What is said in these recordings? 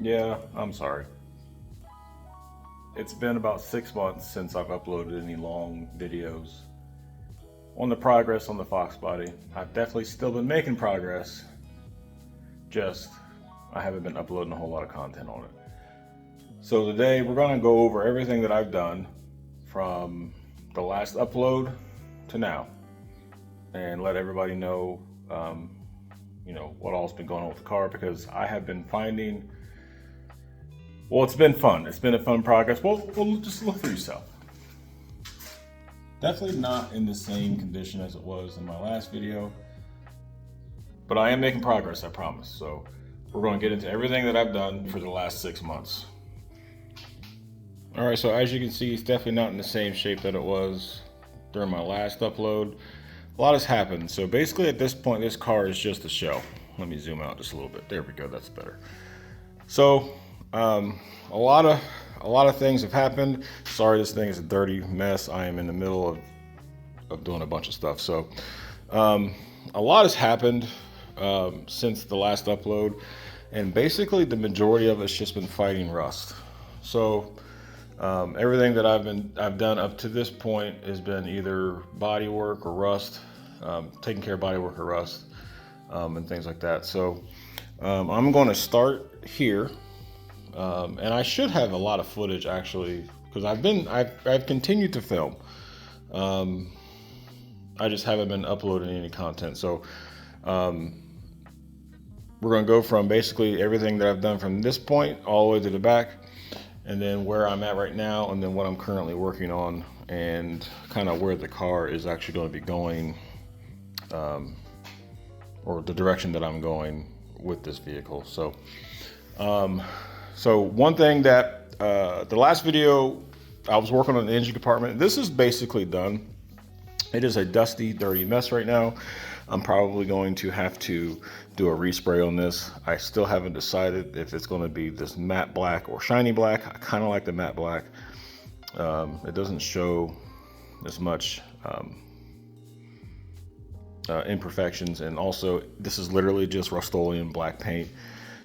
Yeah, I'm sorry. It's been about 6 months since I've uploaded any long videos on the progress on the Fox body. I've definitely still been making progress, just I haven't been uploading a whole lot of content on it. So today we're going to go over everything that I've done from the last upload to now and let everybody know, what all's been going on with the car, because I have been finding, well, it's been fun. It's been a fun progress. Well, just look for yourself. Definitely not in the same condition as it was in my last video, but I am making progress, I promise. So we're going to get into everything that I've done for the last 6 months. All right, so as you can see, it's definitely not in the same shape that it was during my last upload. A lot has happened. So basically at this point, this car is just a shell. Let me zoom out just a little bit. There we go, that's better. So a lot of things have happened. Sorry, this thing is a dirty mess. I am in the middle of doing a bunch of stuff. So a lot has happened since the last upload, and basically the majority of it's just been fighting rust. So everything that I've done up to this point has been either body work or rust, taking care of body work or rust, and things like that. So I'm going to start here, and I should have a lot of footage actually, because I've continued to film. I just haven't been uploading any content. So we're going to go from basically everything that I've done from this point all the way to the back, and then where I'm at right now, and then what I'm currently working on, and kind of where the car is actually going to be going, or the direction that I'm going with this vehicle. So one thing that the last video, I was working on the engine compartment. This is basically done. It is a dusty, dirty mess right now. I'm probably going to have to do a respray on this. I still haven't decided if it's going to be this matte black or shiny black. I kind of like the matte black. It doesn't show as much imperfections, and also this is literally just Rust-Oleum black paint.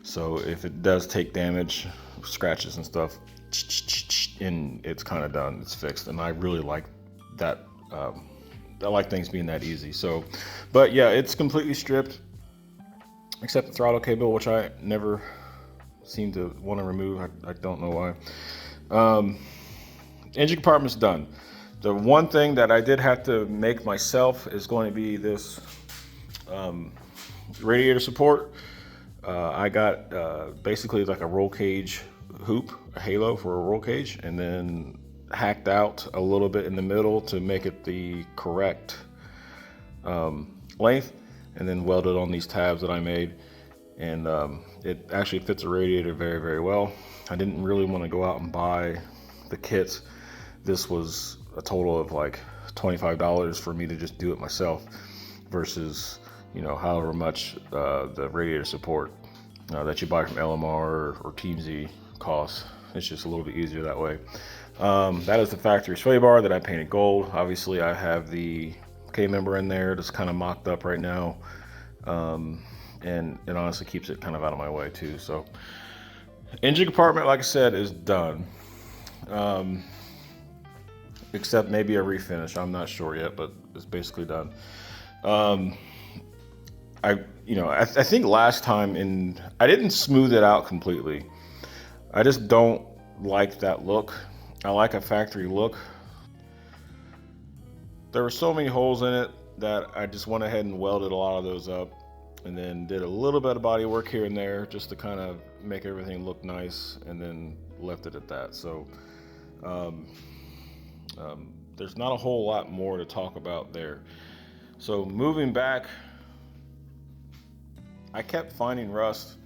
So if it does take damage, scratches and stuff, and it's kind of done, it's fixed. And I really like that. I like things being that easy. So, but yeah, it's completely stripped except the throttle cable, which I never seem to want to remove. I don't know why. Engine compartment's done. The one thing that I did have to make myself is going to be this radiator support. I got basically like a roll cage hoop, a halo for a roll cage, and then hacked out a little bit in the middle to make it the correct length, and then welded on these tabs that I made, and it actually fits a radiator very, very well. I didn't really want to go out and buy the kits. This was a total of like $25 for me to just do it myself, versus however much the radiator support that you buy from LMR or Team Z costs. It's just a little bit easier that way. That is the factory sway bar that I painted gold. Obviously I have the K-member in there that's kind of mocked up right now, and it honestly keeps it kind of out of my way too. So engine compartment, like I said, is done, except maybe a refinish. I'm not sure yet, but it's basically done. I think last time I didn't smooth it out completely. I just don't like that look. I like a factory look. There were so many holes in it that I just went ahead and welded a lot of those up, and then did a little bit of body work here and there just to kind of make everything look nice, and then left it at that. So there's not a whole lot more to talk about there. So moving back, I kept finding rust.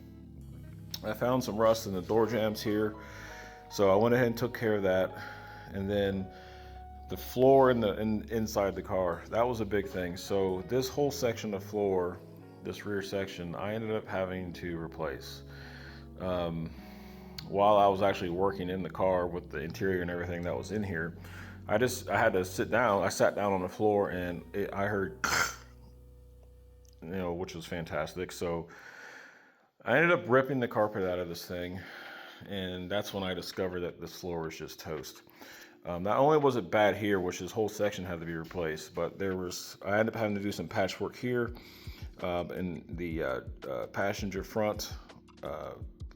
I found some rust in the door jambs here, so I went ahead and took care of that. And then the floor inside the car, that was a big thing. So this whole section of floor, this rear section, I ended up having to replace. While I was actually working in the car with the interior and everything that was in here, I had to sit down. I sat down on the floor, and I heard, which was fantastic. So I ended up ripping the carpet out of this thing, and that's when I discovered that this floor was just toast. Not only was it bad here, which this whole section had to be replaced, but I ended up having to do some patchwork here in the passenger front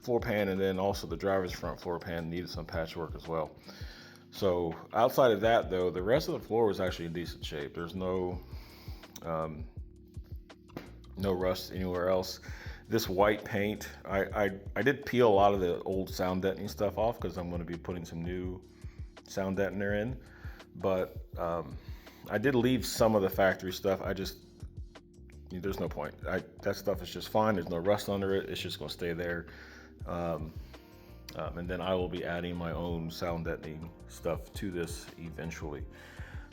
floor pan, and then also the driver's front floor pan needed some patchwork as well. So outside of that, though, the rest of the floor was actually in decent shape. There's no rust anywhere else. This white paint, I did peel a lot of the old sound deadening stuff off because I'm going to be putting some new sound deadener in, but I did leave some of the factory stuff. There's no point. That stuff is just fine. There's no rust under it. It's just going to stay there. And then I will be adding my own sound deadening stuff to this eventually.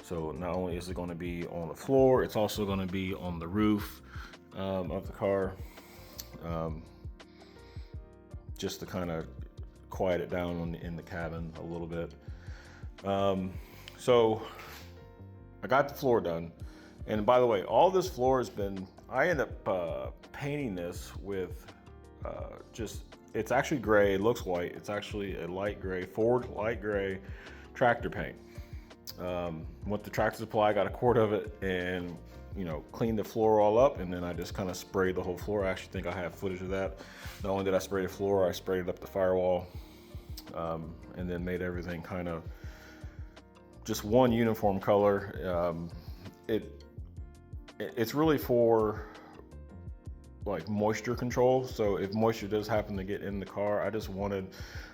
So not only is it going to be on the floor, it's also going to be on the roof of the car, just to kind of quiet it down in the cabin a little bit. So I got the floor done. And by the way, all this floor I end up painting this with it's actually gray, it looks white. It's actually a light gray, Ford light gray tractor paint. With the Tractor Supply, I got a quart of it and, cleaned the floor all up, and then I just kind of sprayed the whole floor. I actually think I have footage of that. Not only did I spray the floor, I sprayed it up the firewall, and then made everything kind of just one uniform color. It's really for like moisture control. So if moisture does happen to get in the car, I just wanted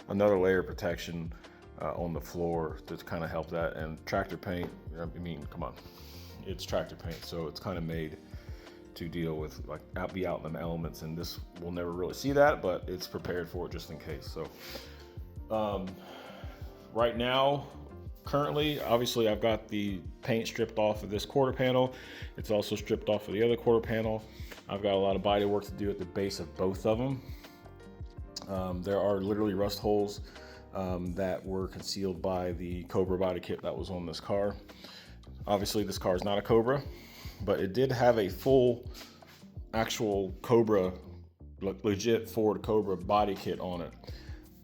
another layer of protection on the floor to kind of help that. And tractor paint, come on, it's tractor paint, so it's kind of made to deal with be out in the elements, and this will never really see that, but it's prepared for it just in case. So right now, currently, obviously I've got the paint stripped off of this quarter panel. It's also stripped off of the other quarter panel. I've got a lot of body work to do at the base of both of them. There are literally rust holes that were concealed by the Cobra body kit that was on this car. Obviously this car is not a Cobra, but it did have a full actual Cobra, legit Ford Cobra body kit on it.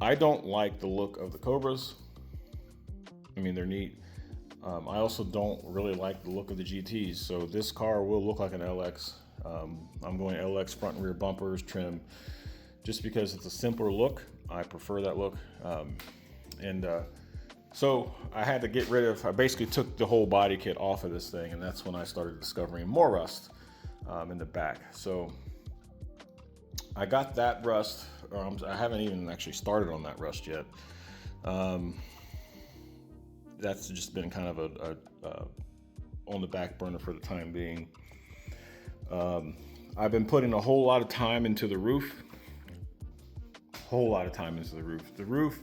I don't like the look of the Cobras. They're neat. I also don't really like the look of the GTs, so this car will look like an LX. I'm going LX front and rear bumpers trim just because it's a simpler look. I prefer that look. So I had to get rid of, I basically took the whole body kit off of this thing, and that's when I started discovering more rust in the back. So I got that rust, I haven't even actually started on that rust yet. That's just been kind of a on the back burner for the time being. I've been putting a whole lot of time into the roof. The roof,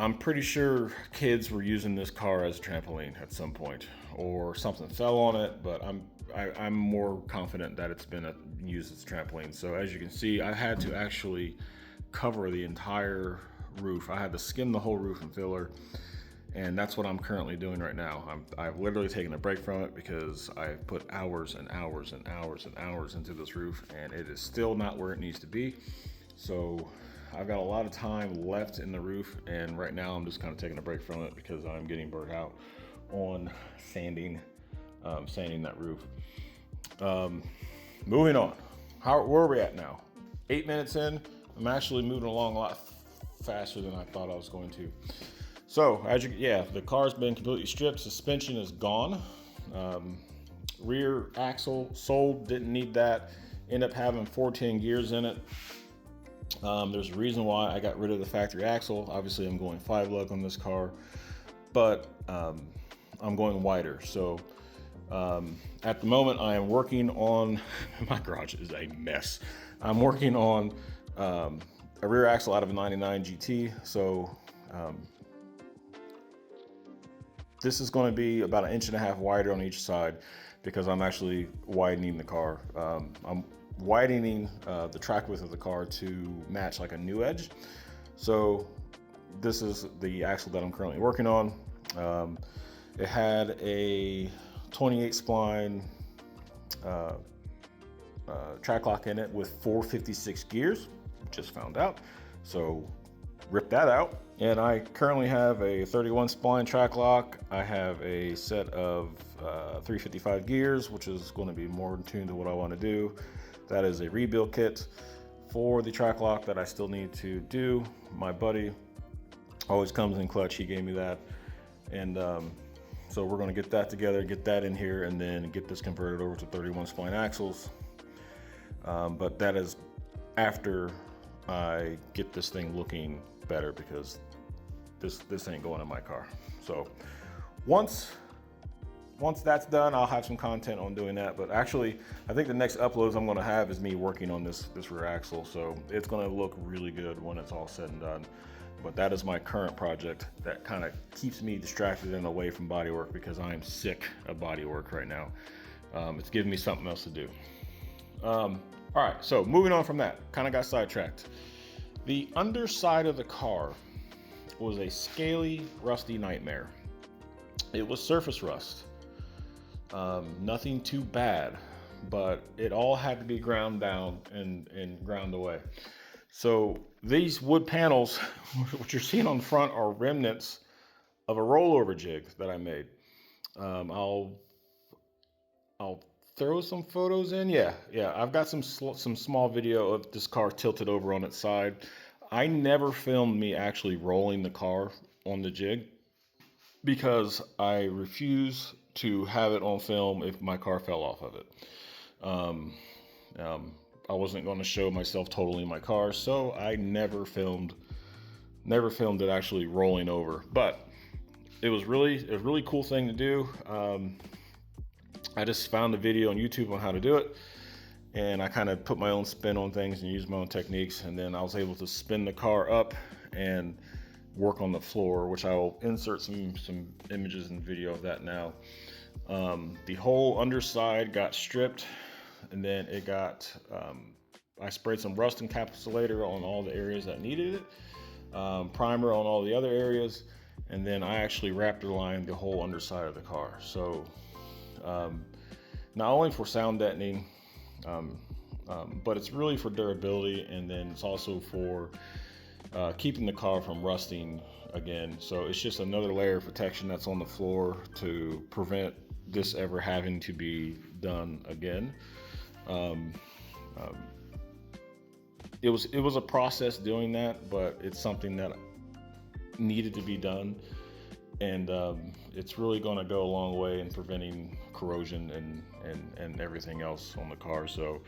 I'm pretty sure kids were using this car as a trampoline at some point, or something fell on it, but I'm more confident that it's been used as a trampoline. So as you can see, I had to actually cover the entire roof. I had to skim the whole roof and filler. And that's what I'm currently doing right now. I've literally taken a break from it because I've put hours and hours and hours and hours into this roof, and it is still not where it needs to be. So I've got a lot of time left in the roof, and right now I'm just kind of taking a break from it because I'm getting burnt out on sanding that roof. Moving on. Where are we at now? 8 minutes in. I'm actually moving along a lot faster than I thought I was going to. So the car's been completely stripped. Suspension is gone. Rear axle sold, didn't need that. End up having 410 gears in it. There's a reason why I got rid of the factory axle. Obviously I'm going 5-lug on this car, but I'm going wider. So at the moment I am working on, my garage is a mess. I'm working on a rear axle out of a 99 GT. So this is going to be about 1.5 inches wider on each side because I'm actually widening the car. I'm widening the track width of the car to match like a new edge. So this is the axle that I'm currently working on. It had a 28 spline track lock in it with 456 gears, just found out. So rip that out. And I currently have a 31 spline track lock. I have a set of 355 gears, which is going to be more in tune to what I want to do. That is a rebuild kit for the track lock that I still need to do. My buddy always comes in clutch. He gave me that. And so we're going to get that together, get that in here, and then get this converted over to 31 spline axles. But that is after I get this thing looking better, because this ain't going in my car. So once that's done, I'll have some content on doing that. But actually, I think the next uploads I'm going to have is me working on this rear axle. So it's going to look really good when it's all said and done. But that is my current project that kind of keeps me distracted and away from bodywork, because I am sick of bodywork right now. It's giving me something else to do. All right, so moving on from that, kind of got sidetracked. The underside of the car was a scaly, rusty nightmare. It was surface rust. Nothing too bad, but it all had to be ground down and ground away. So these wood panels, what you're seeing on the front, are remnants of a rollover jig that I made. I'll throw some photos in. Yeah, I've got some small video of this car tilted over on its side. I never filmed me actually rolling the car on the jig, because I refuse to have it on film if my car fell off of it. I wasn't going to show myself totally in my car, so I never filmed it actually rolling over. But it was a really cool thing to do. I just found a video on YouTube on how to do it, and I kind of put my own spin on things and used my own techniques, and then I was able to spin the car up and work on the floor, which I will insert some images and video of that now. The whole underside got stripped, and then it got I sprayed some rust encapsulator on all the areas that needed it, primer on all the other areas, and then I actually Raptor lined the whole underside of the car. So not only for sound deadening, but it's really for durability, and then it's also for keeping the car from rusting again. So it's just another layer of protection that's on the floor to prevent this ever having to be done again. It was a process doing that, but it's something that needed to be done, and it's really going to go a long way in preventing corrosion and everything else on the car. So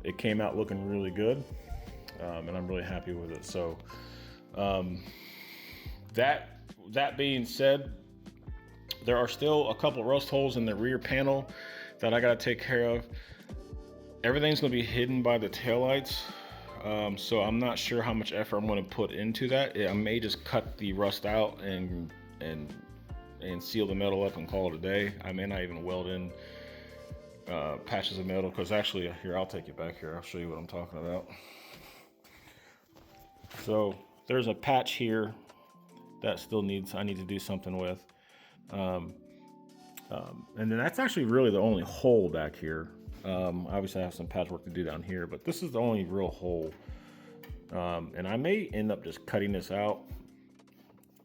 it came out looking really good, and I'm really happy with it. So that being said, there are still a couple rust holes in the rear panel that I got to take care of. Everything's going to be hidden by the taillights, so I'm not sure how much effort I'm going to put into that. I may just cut the rust out and seal the metal up and call it a day. I may not even weld in patches of metal, because actually, here, I'll take you back here. I'll show you what I'm talking about. So there's a patch here that still I need to do something with. And then that's actually really the only hole back here. Obviously I have some patchwork to do down here, but this is the only real hole. And I may end up just cutting this out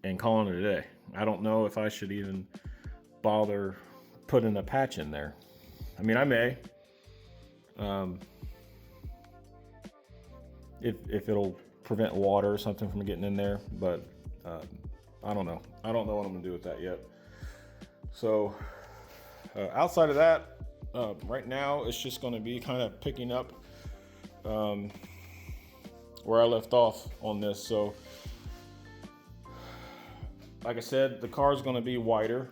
and calling it a day. I don't know if I should even bother putting a patch in there. I mean, I may, if it'll prevent water or something from getting in there, but I don't know. I don't know what I'm gonna do with that yet. So outside of that, right now it's just going to be kind of picking up where I left off on this. So like I said, the car is going to be wider,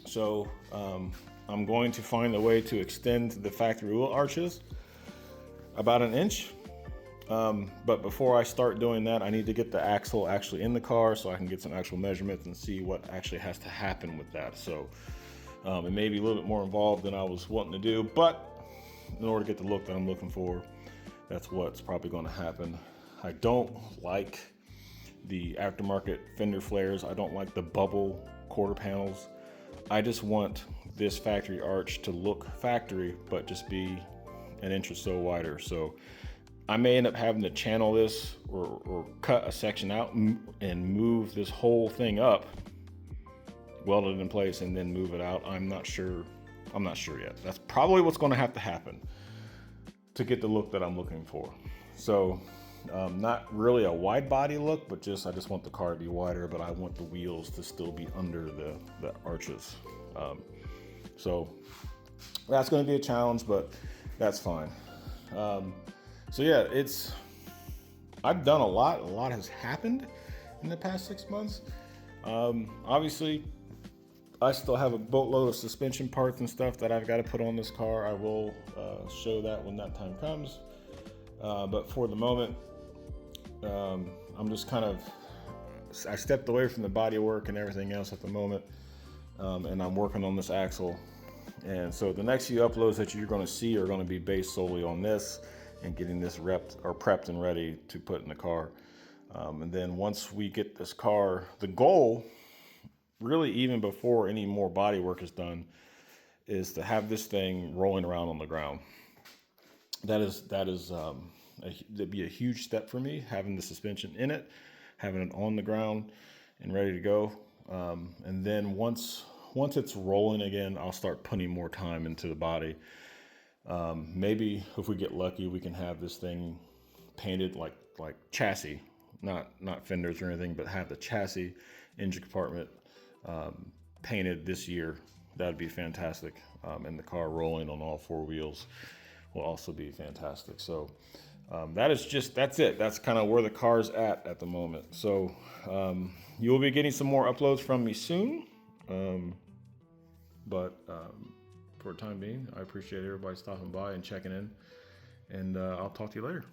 so I'm going to find a way to extend the factory wheel arches about 1 inch. But before I start doing that, I need to get the axle actually in the car so I can get some actual measurements and see what actually has to happen with that. So it may be a little bit more involved than I was wanting to do, but in order to get the look that I'm looking for, that's what's probably going to happen. I don't like the aftermarket fender flares. I don't like the bubble quarter panels. I just want this factory arch to look factory, but just be an inch or so wider. So I may end up having to channel this or cut a section out and move this whole thing up, weld it in place, and then move it out. I'm not sure yet. That's probably what's going to happen to get the look that I'm looking for. So not really a wide body look, but I just want the car to be wider, but I want the wheels to still be under the arches. So that's going to be a challenge, but that's fine. So yeah, I've done a lot has happened in the past 6 months. Obviously I still have a boatload of suspension parts and stuff that I've got to put on this car. I will show that when that time comes. But for the moment, I'm just I stepped away from the body work and everything else at the moment. And I'm working on this axle. And so the next few uploads that you're going to see are going to be based solely on this and getting this prepped and ready to put in the car. And then once we get this car, the goal, really even before any more body work is done, is to have this thing rolling around on the ground. That'd be a huge step for me, having the suspension in it, having it on the ground and ready to go. And then once it's rolling again, I'll start putting more time into the body. Maybe if we get lucky, we can have this thing painted like chassis, not fenders or anything, but have the chassis, engine compartment painted this year. That'd be fantastic. And the car rolling on all four wheels will also be fantastic. So that's it. That's kind of where the car's at the moment. So you will be getting some more uploads from me soon. But for the time being, I appreciate everybody stopping by and checking in, and I'll talk to you later.